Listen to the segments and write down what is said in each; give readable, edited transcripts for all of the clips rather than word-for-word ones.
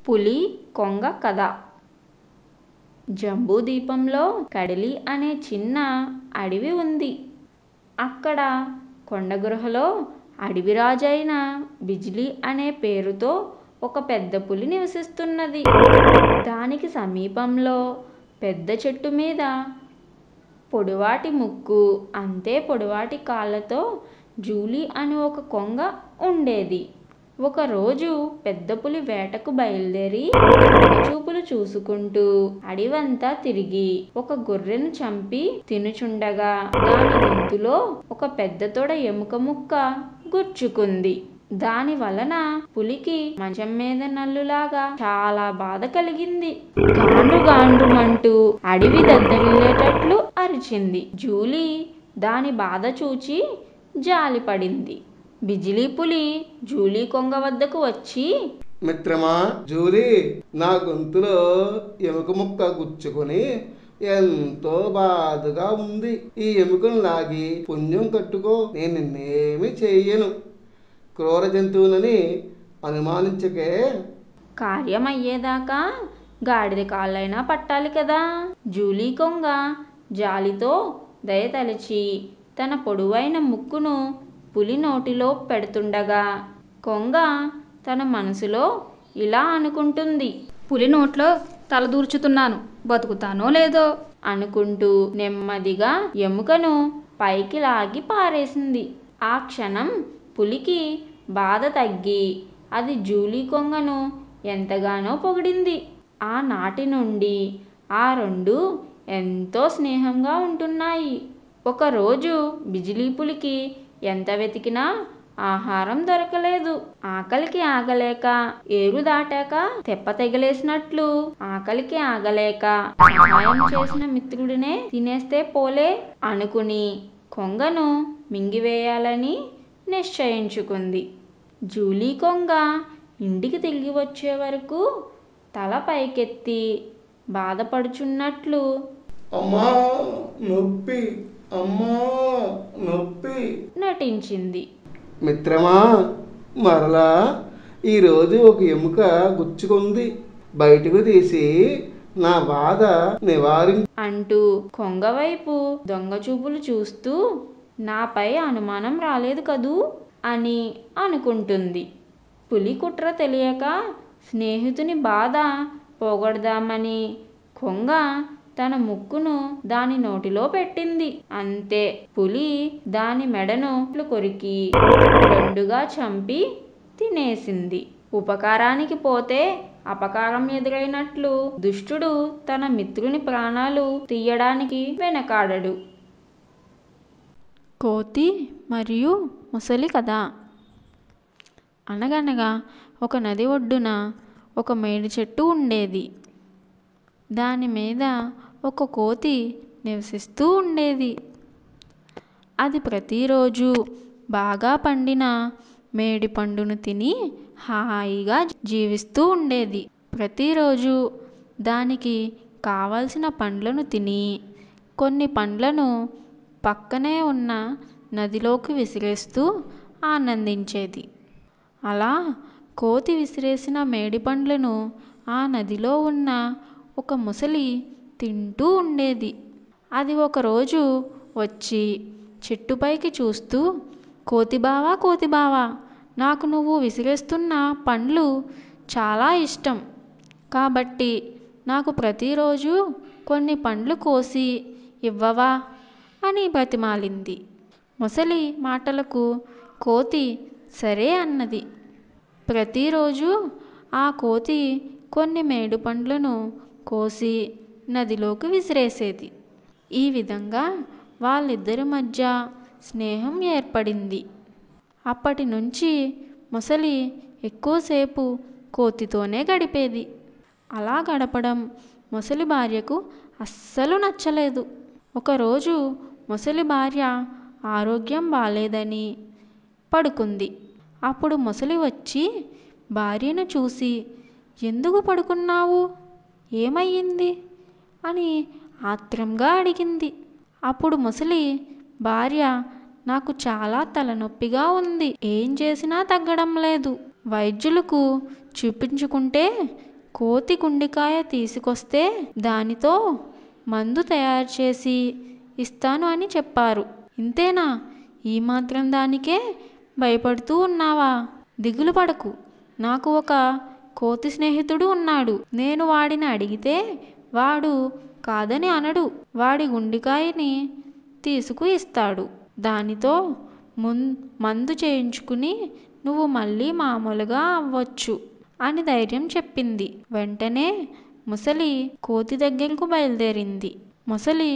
పులి కొంగ కథ. జంబూద్వీపంలో కడలి అనే చిన్న అడవి ఉంది. అక్కడ కొండగుహలో అడవిరాజైన బిజిలి అనే పేరుతో ఒక పెద్ద పులి నివసిస్తున్నది. దానికి సమీపంలో పెద్ద చెట్టు మీద పొడవాటి ముక్కు, అంతే పొడవాటి కాళ్ళతో జూలీ అని ఒక కొంగ ఉండేది. ఒకరోజు పెద్ద పులి వేటకు బయలుదేరి చూపులు చూసుకుంటూ అడవంతా తిరిగి ఒక గొర్రెను చంపి తినుచుండగా దాని గొంతులో ఒక పెద్ద తొడ ఎముక ముక్క గుచ్చుకుంది. దాని వలన పులికి మంచం మీద నల్లులాగా చాలా బాధ కలిగింది. గాండ్రు గాండ్రుమంటూ అడవి దద్దరిల్లేటట్లు అరిచింది. జూలీ దాని బాధ చూచి జాలిపడింది. బిజిలి పులి జూలీ కొంగ వద్దకు వచ్చి, మిత్రమా జూలీ, నా గొంతులో ఎముక ముక్క గుచ్చుకొని ఎంతో బాధగా ఉంది. ఈ ఎముకను లాగి పుణ్యం కట్టుకో. నేను నిన్నేమి చెయ్యను. క్రూర జంతువులని అనుమానించకే. కార్యమయ్యేదాకా గాడిద కాళ్ళైనా పట్టాలి కదా. జూలీ కొంగ జాలితో దయతలచి తన పొడవైన ముక్కును పులి నోటిలో పెడుతుండగా కొంగ తన మనసులో ఇలా అనుకుంటుంది: పులి నోట్లో తలదూర్చుతున్నాను, బతుకుతానో లేదో అనుకుంటూ నెమ్మదిగా ఎముకను పైకి లాగి పారేసింది. ఆ క్షణం పులికి బాధ తగ్గి అది జూలీ కొంగను ఎంతగానో పొగిడింది. ఆనాటి నుండి ఆ రెండు ఎంతో స్నేహంగా ఉంటున్నాయి. ఒకరోజు బిజిలి పులికి ఎంత వెతికినా ఆహారం దొరకలేదు. ఆకలికి ఆగలేక, ఏరు దాటాక తెప్ప తెగలేసినట్లు ఆకలికి ఆగలేక సహాయం చేసిన మిత్రుడినే తినేస్తే పోలే అనుకుని కొంగను మింగివేయాలని నిశ్చయించుకుంది. జూలీ కొంగ ఇంటికి తిరిగి వచ్చే వరకు తల పైకెత్తి బాధపడుచున్నట్లు అమ్మా నొప్పి, అమ్మా నొప్పి నటించింది. మిత్రమా, మరలా ఈరోజు ఒక ఎముక గుచ్చుకుంది. బయటకు తీసి నా బాధ అంటూ కొంగవైపు దొంగ చూపులు చూస్తూ, నాపై అనుమానం రాలేదు కదూ అని అనుకుంటుంది. పులి కుట్ర తెలియక స్నేహితుని బాధ పోగొడదామని కొంగ తన ముక్కును దాని నోటిలో పెట్టింది. అంతే, పులి దాని మెడను కొరికి రెండుగా చంపి తినేసింది. ఉపకారానికి పోతే అపకారం ఎదురైనట్లు దుష్టుడు తన మిత్రుని ప్రాణాలు తీయడానికి వెనకాడడు. కోతి మరియు ముసలి కథ. అనగనగా ఒక నది ఒడ్డున ఒక మేడి చెట్టు ఉండేది. దాని మీద ఒక కోతి నివసిస్తూ ఉండేది. అది ప్రతిరోజు బాగా పండిన మేడి పండును తిని హాయిగా జీవిస్తూ ఉండేది. ప్రతిరోజు దానికి కావలసిన పండ్లను తిని కొన్ని పండ్లను పక్కనే ఉన్న నదిలోకి విసిరేస్తూ ఆనందించేది. అలా కోతి విసిరేసిన మేడి పండ్లను ఆ నదిలో ఉన్న ఒక ముసలి తింటూ ఉండేది. అది ఒకరోజు వచ్చి చెట్టుపైకి చూస్తూ, కోతిబావా, కోతిబావా, నాకు నువ్వు విసిరేస్తున్న పండ్లు చాలా ఇష్టం. కాబట్టి నాకు ప్రతిరోజు కొన్ని పండ్లు కోసి ఇవ్వవా అని బ్రతిమాలింది. ముసలి మాటలకు కోతి సరే అన్నది. ప్రతిరోజు ఆ కోతి కొన్ని మేడు పండ్లను కోసి నదిలోకి విసిరేసేది. ఈ విధంగా వాళ్ళిద్దరి మధ్య స్నేహం ఏర్పడింది. అప్పటి నుంచి ముసలి ఎక్కువసేపు కోతితోనే గడిపేది. అలా గడపడం ముసలి భార్యకు అస్సలు నచ్చలేదు. ఒకరోజు ముసలి భార్య ఆరోగ్యం బాలేదని పడుకుంది. అప్పుడు ముసలి వచ్చి భార్యను చూసి, ఎందుకు పడుకున్నావు, ఏమయ్యింది అని ఆత్రంగా అడిగింది. అప్పుడు ముసలి భార్య, నాకు చాలా తలనొప్పిగా ఉంది, ఏం చేసినా తగ్గడం లేదు, వైద్యులకు చూపించుకుంటే కోతి గుండెకాయ తీసుకొస్తే దానితో మందు తయారు చేసి ఇస్తాను అని చెప్పారు. ఇంతేనా? ఈ మాత్రం దానికే భయపడుతూ ఉన్నావా? దిగులు పడకు. నాకు ఒక కోతి స్నేహితుడు ఉన్నాడు. నేను వాడిని అడిగితే వాడు కాదని అనడు. వాడి గుండెకాయని తీసుకు ఇస్తాడు. దానితో మందు చేయించుకుని నువ్వు మళ్ళీ మామూలుగా అవ్వచ్చు అని ధైర్యం చెప్పింది. వెంటనే ముసలి కోతి దగ్గరకు బయలుదేరింది. ముసలి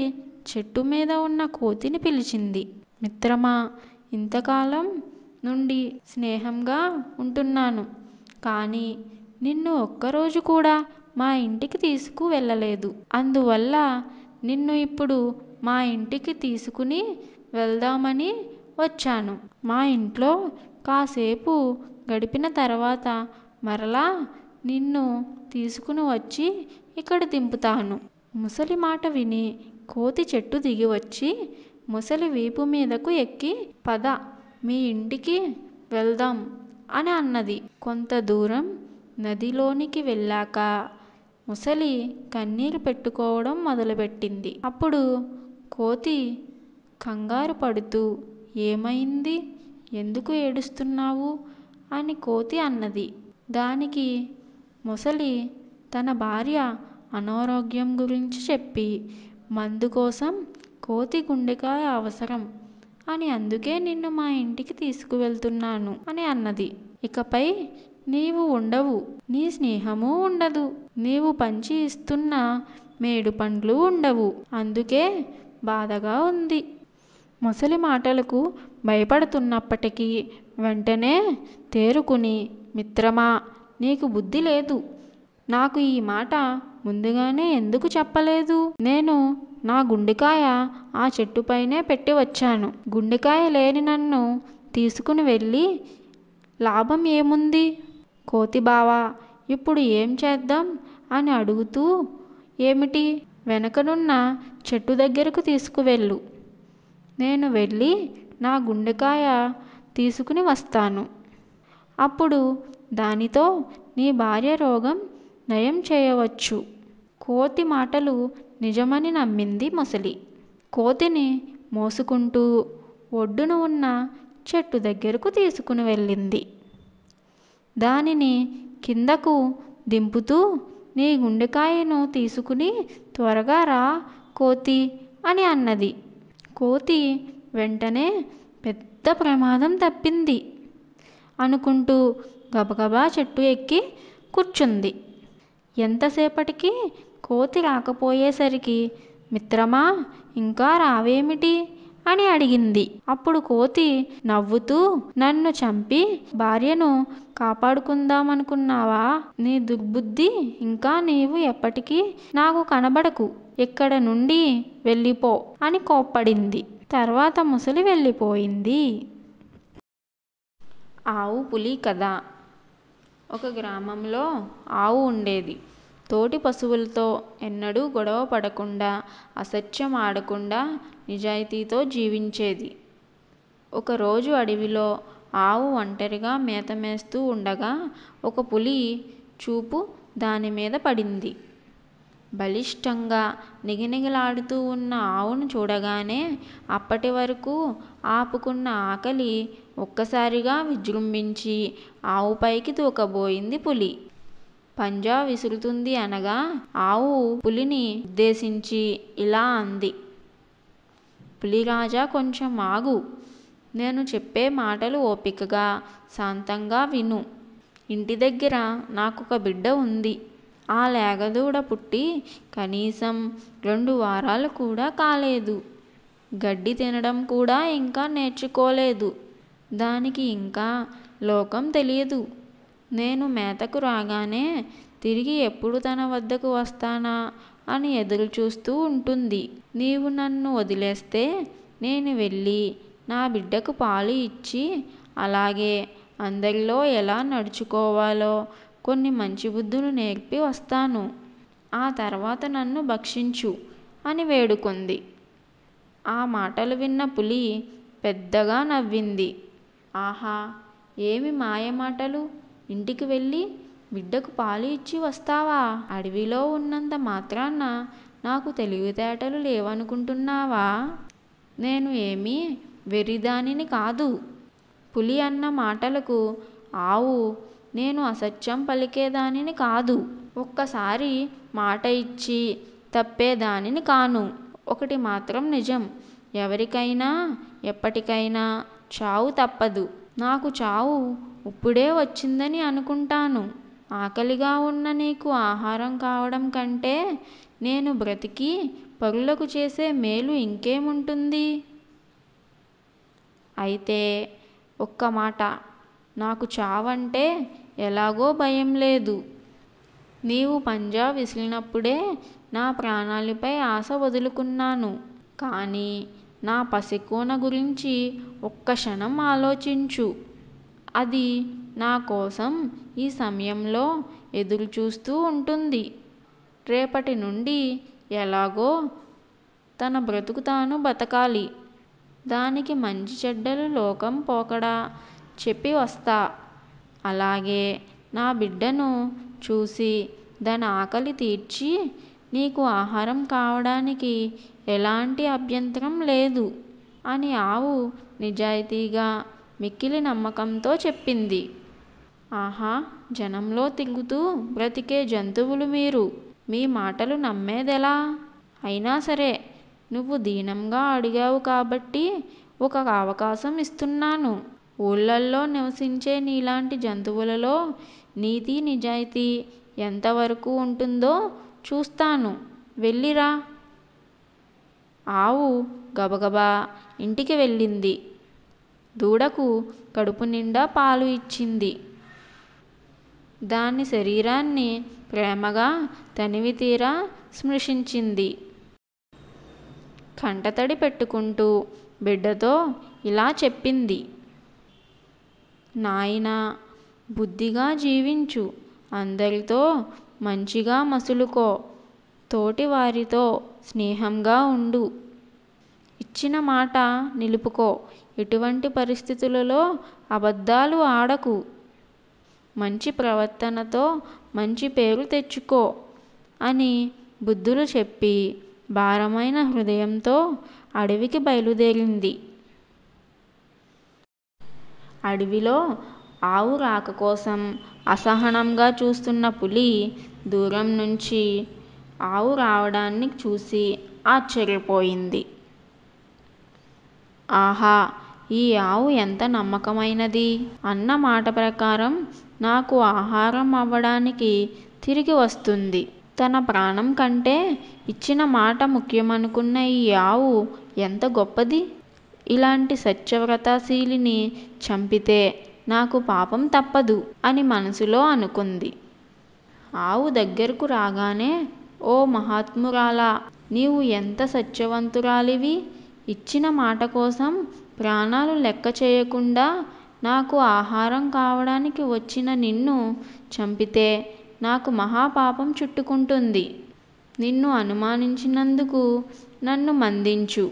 చెట్టు మీద ఉన్న కోతిని పిలిచింది. మిత్రమా, ఇంతకాలం నుండి స్నేహంగా ఉంటున్నాను, కానీ నిన్ను ఒక్కరోజు కూడా మా ఇంటికి తీసుకు వెళ్ళలేదు. అందువల్ల నిన్ను ఇప్పుడు మా ఇంటికి తీసుకుని వెళ్దామని వచ్చాను. మా ఇంట్లో కాసేపు గడిపిన తర్వాత మరలా నిన్ను తీసుకుని వచ్చి ఇక్కడ దింపుతాను. ముసలి మాట విని కోతి చెట్టు దిగి వచ్చి ముసలి వీపు మీదకు ఎక్కి, పద మీ ఇంటికి వెళ్దాం అని అన్నది. కొంత దూరం నదిలోనికి వెళ్ళాక ముసలి కన్నీరు పెట్టుకోవడం మొదలుపెట్టింది. అప్పుడు కోతి కంగారు పడుతూ, ఏమైంది? ఎందుకు ఏడుస్తున్నావు అని కోతి అన్నది. దానికి ముసలి తన భార్య అనారోగ్యం గురించి చెప్పి, మందు కోసం కోతి గుండెకాయ అవసరం అని అందుకే నిన్ను మా ఇంటికి తీసుకువెళ్తున్నాను అని అన్నది. ఇకపై నీవు ఉండవు, నీ స్నేహము ఉండదు, నీవు పంచి ఇస్తున్న మేడు పండ్లు ఉండవు, అందుకే బాధగా ఉంది. ముసలి మాటలకు భయపడుతున్నప్పటికీ వెంటనే తేరుకుని, మిత్రమా, నీకు బుద్ధి లేదు. నాకు ఈ మాట ముందుగానే ఎందుకు చెప్పలేదు? నేను నా గుండెకాయ ఆ చెట్టుపైనే పెట్టి వచ్చాను. గుండెకాయ లేని నన్ను తీసుకుని వెళ్ళి లాభం ఏముంది? కోతి బావా, ఇప్పుడు ఏం చేద్దాం అని అడుగుతూ, ఏమిటి? వెనకనున్న చెట్టు దగ్గరకు తీసుకువెళ్ళు. నేను వెళ్ళి నా గుండెకాయ తీసుకుని వస్తాను. అప్పుడు దానితో నీ భార్య రోగం నయం చేయవచ్చు. కోతి మాటలు నిజమని నమ్మింది ముసలి. కోతిని మోసుకుంటూ ఒడ్డున ఉన్న చెట్టు దగ్గరకు తీసుకుని వెళ్ళింది. దానిని కిందకు దింపుతూ, నీ గుండెకాయను తీసుకుని త్వరగా రా కోతి అని అన్నది. కోతి వెంటనే పెద్ద ప్రమాదం తప్పింది అనుకుంటూ గబగబా చెట్టు ఎక్కి కూర్చుంది. ఎంతసేపటికి కోతి రాకపోయేసరికి, మిత్రమా, ఇంకా రావేమిటి అని అడిగింది. అప్పుడు కోతి నవ్వుతూ, నన్ను చంపి భార్యను కాపాడుకుందామనుకున్నావా? నీ దుర్బుద్ధి ఇంకా నీవు ఎప్పటికీ నాకు కనబడకు, ఇక్కడ నుండి వెళ్ళిపో అని కోప్పడింది. తర్వాత ముసలి వెళ్ళిపోయింది. ఆవు పులి కథ. ఒక గ్రామంలో ఆవు ఉండేది. తోటి పశువులతో ఎన్నడూ గొడవ పడకుండా, అసత్యం ఆడకుండా నిజాయితీతో జీవించేది. ఒకరోజు అడవిలో ఆవు ఒంటరిగా మేత మేస్తూ ఉండగా ఒక పులి చూపు దాని మీద పడింది. బలిష్టంగా నిగనిగలాడుతూ ఉన్న ఆవును చూడగానే అప్పటి వరకు ఆపుకున్న ఆకలి ఒక్కసారిగా విజృంభించి ఆవుపైకి దూకబోయింది పులి. పంజా విసురుతుంది అనగా ఆవు పులిని ఉద్దేశించి ఇలా అంది, పులిరాజా, కొంచెం ఆగు. నేను చెప్పే మాటలు ఓపికగా శాంతంగా విను. ఇంటి దగ్గర నాకొక బిడ్డ ఉంది. ఆ లేగదూడ పుట్టి కనీసం 2 వారాలు కూడా కాలేదు. గడ్డి తినడం కూడా ఇంకా నేర్చుకోలేదు. దానికి ఇంకా లోకం తెలియదు. నేను మేతకు రాగానే తిరిగి ఎప్పుడు తన వద్దకు వస్తానా అని ఎదురు చూస్తూ ఉంటుంది. నీవు నన్ను వదిలేస్తే నేను వెళ్ళి నా బిడ్డకు పాలు ఇచ్చి, అలాగే అందరిలో ఎలా నడుచుకోవాలో కొన్ని మంచి బుద్ధులు నేర్పి వస్తాను. ఆ తర్వాత నన్ను భక్షించు అని వేడుకుంది. ఆ మాటలు విన్న పులి పెద్దగా నవ్వింది. ఆహా, ఏమి మాయమాటలు! ఇంటికి వెళ్ళి బిడ్డకు పాలు ఇచ్చి వస్తావా? అడవిలో ఉన్నంత మాత్రాన నాకు తెలివితేటలు లేవనుకుంటున్నావా? నేను ఏమీ వెర్రిదానిని కాదు. పులి అన్న మాటలకు ఆవు నేను అసత్యం పలికేదానిని కాదు. ఒక్కసారి మాట ఇచ్చి తప్పేదానిని కాను. ఒకటి మాత్రం నిజం, ఎవరికైనా ఎప్పటికైనా చావు తప్పదు. నాకు చావు ఇప్పుడే వచ్చిందని అనుకుంటాను. ఆకలిగా ఉన్న నీకు ఆహారం కావడం కంటే నేను బ్రతికి పరులకు చేసే మేలు ఇంకేముంటుంది? అయితే ఒక్క మాట, నాకు చావంటే ఎలాగో భయం లేదు. నీవు పంజా విసిరినప్పుడే నా ప్రాణాలపై ఆశ వదులుకున్నాను. కానీ నా పసికూన గురించి ఒక్క క్షణం ఆలోచించు. అది నా కోసం ఈ సమయంలో ఎదురు చూస్తూ ఉంటుంది. రేపటి నుండి ఎలాగో తన బ్రతుకు తాను బతకాలి. దానికి మంచి చెడ్డలు లోకం పోకడా చెప్పి వస్తా. అలాగే నా బిడ్డను చూసి దాని ఆకలి తీర్చి నీకు ఆహారం కావడానికి ఎలాంటి అభ్యంతరం లేదు అని ఆవు నిజాయితీగా మిక్కిలి నమ్మకంతో చెప్పింది. ఆహా, జనంలో తిరుగుతూ బ్రతికే జంతువులు మీరు, మీ మాటలు నమ్మేదెలా? అయినా సరే, నువ్వు దీనంగా అడిగావు కాబట్టి ఒక అవకాశం ఇస్తున్నాను. ఊళ్ళల్లో నివసించే నీలాంటి జంతువులలో నీతి నిజాయితీ ఎంతవరకు ఉంటుందో చూస్తాను. వెళ్ళిరా. ఆవు గబగబా ఇంటికి వెళ్ళింది. దూడకు కడుపు నిండా పాలు ఇచ్చింది. దాని శరీరాన్ని ప్రేమగా తనివితీరా స్పృశించింది. కంటతడి పెట్టుకుంటూ బిడ్డతో ఇలా చెప్పింది. నాయనా, బుద్ధిగా జీవించు. అందరితో మంచిగా మసులుకో. తోటి వారితో స్నేహంగా ఉండు. ఇచ్చిన మాట నిలుపుకో. ఎటువంటి పరిస్థితులలో అబద్ధాలు ఆడకు. మంచి ప్రవర్తనతో మంచి పేరు తెచ్చుకో అని బుద్ధులు చెప్పి భారమైన హృదయంతో అడవికి బయలుదేరింది. అడవిలో ఆవు రాక కోసం అసహనంగా చూస్తున్న పులి దూరం నుంచి ఆవు రావడాన్ని చూసి ఆశ్చర్యపోయింది. ఆహా, ఈ ఆవు ఎంత నమ్మకమైనది! అన్న మాట ప్రకారం నాకు ఆహారం అవ్వడానికి తిరిగి వస్తుంది. తన ప్రాణం కంటే ఇచ్చిన మాట ముఖ్యమనుకున్న ఈ ఆవు ఎంత గొప్పది! ఇలాంటి సత్యవ్రతశీలిని చంపితే నాకు పాపం తప్పదు అని మనసులో అనుకుంది. ఆవు దగ్గరకు రాగానే, ఓ మహాత్మురాలా, నీవు ఎంత సత్యవంతురాలివి! ఇచ్చిన మాట కోసం ప్రాణాలు లెక్క చేయకుండా నాకు ఆహారం కావడానికి వచ్చిన నిన్ను చంపితే నాకు మహాపాపం చుట్టుకుంటుంది. నిన్ను అనుమానించినందుకు నన్ను మన్నించు.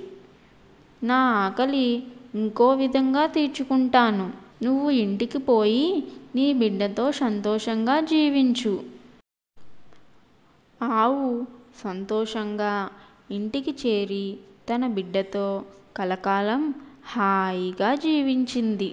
నా ఆకలి ఇంకో విధంగా తీర్చుకుంటాను. నువ్వు ఇంటికి పోయి నీ బిడ్డతో సంతోషంగా జీవించు. ఆవు సంతోషంగా ఇంటికి చేరి తన బిడ్డతో కలకాలం హాయిగా జీవించింది.